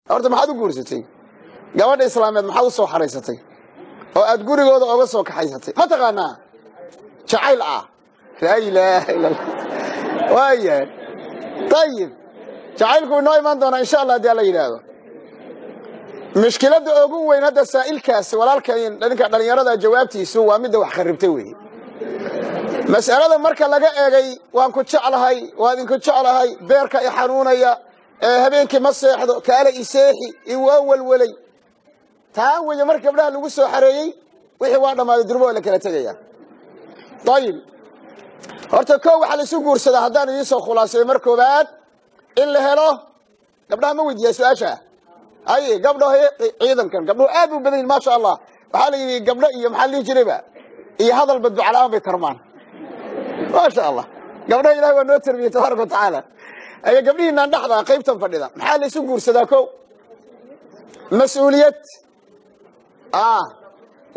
horta maxaad u guursatay gabadha islaameed maxaad u soo xaraysatay oo aad gurigooda uga soo kaxaysatay ma taqaanaa jacayl la ilaaha illa allah waaye طيب jacaylku inoo iman doona insha Allah hadii la yiraahdo mushkilada ugu weyn hada saa'ilkaas walaalkeen dadka dhalinyarada jawaabtiisu waa mid wax kharibtay weey mas'alada marka laga eegay waan ku jeclahay waan idinku jeclahay beerka i xanuunaya habeenkii ma seexdo kaala i seexi i walwalay taa weeye marka gabdhaha lagu soo xareeyay wixii waa dhamaaday durbo la kala tagaya طيب horta koow waxa la isu guursadaa hadaan idin soo khulaasay markoobaad in la helo gabdhaha ma weydiiyo su'aasha ay gabdhaha ciidankan gabdhaha aad u badan ma sha Allah waxa la yiri gabdha iyo maxalli jireba iyo hadal bad ducaan bay tarmaan ma sha Allah gabdhaha Ilaahay waa noo tarbiyay tabaaraka wa taala ay gabdhihiina dhaxda qaybtan fadhida maxaa la isu guursadaa koow mas'uuliyad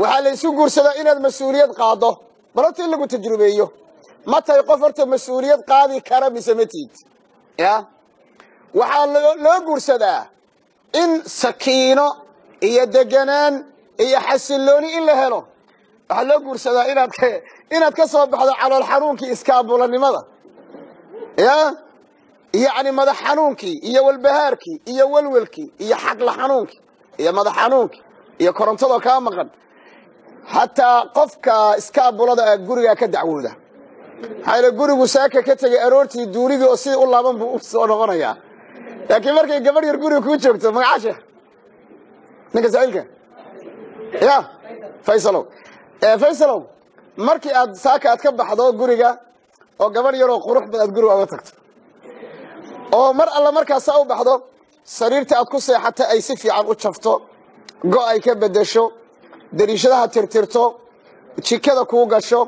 waxa la isu guursadaa inaad mas'uuliyad qaado balanta in lagu tajrubeeyo ma tahay qof horta mas'uuliyad qaadi kara misamatid ya waxa loo guursadaa in sakiino iyo deganaan iyo xasilooni in la helo waxa loo guursadaa inaad ka soo baxdo calool xanuunkii iskaabulanimada ya يعني ماذا حنونكي يا والبهاركي يا والولكي يا حقل حنونكي يا ماذا حنونكي يا كرنتضا كامقن حتى قفك اسكابولدا غوريغا كدعوده هاي غوريغو ساكا كتغي ارورتي دوريغي او سي u laaban buu soo noqonaya laakiin markay gabar yar guriga ku joogto magacaasha ninka sailka ya faysalo markii aad saaka aad ka baxdo guriga oo gabar yar oo qurux badan guriga uga tagto oo mar alla markaas u baxdo sariirta aad ku seexatay ay si fiican u jafto go ay ka bedesho dariishadaha tirtirto jikada ku gasho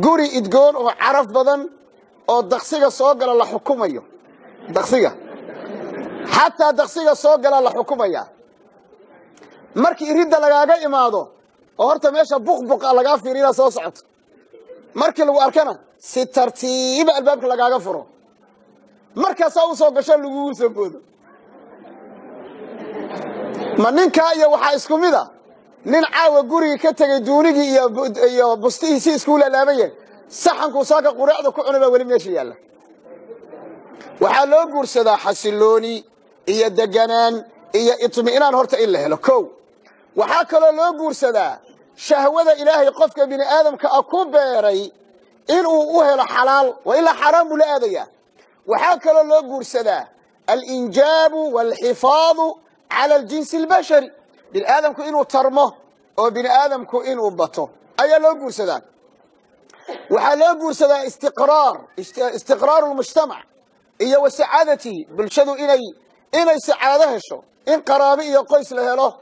guri idgoon oo caraf badan oo daqsiga soo gala la xukumayo daqsiga hatta daqsiga soo gala la xukumaya markii iridda lagaaga imaado oo horta meesha buqbuq laga fiirina soo socoto markii lagu arkana si tartiib albaabka lagaaga furo markaas uu soo gasho lagu soo boodo ma ninka iyo waxa isku mid ah nin caawa guriga ka tagay duunigi iyo bustihiisa isku laalaamayeen saxanku saaka quraacda ku cunaba wali meesha yaala waxa loo guursadaa xasilooni iyo deganaan iyo itmiinaan horta in la helo koow waxa kale loo guursadaa shahwada ilaahay qofka bini aadamka ku beeray inuu u helo xalaal wa ila xaraam la aadaya waxa kale loo guursadaa al-injab wal-hifaz ala al-jins al-bashari bil aadamku inuu tarmo oo bini aadamku inuu bato ayaa loo guursadaa waxa loo guursadaa istiqraar al-mujtama' iyo wasaadati bulshadu inay saacada hesho in qaraabo iyo qoys la helo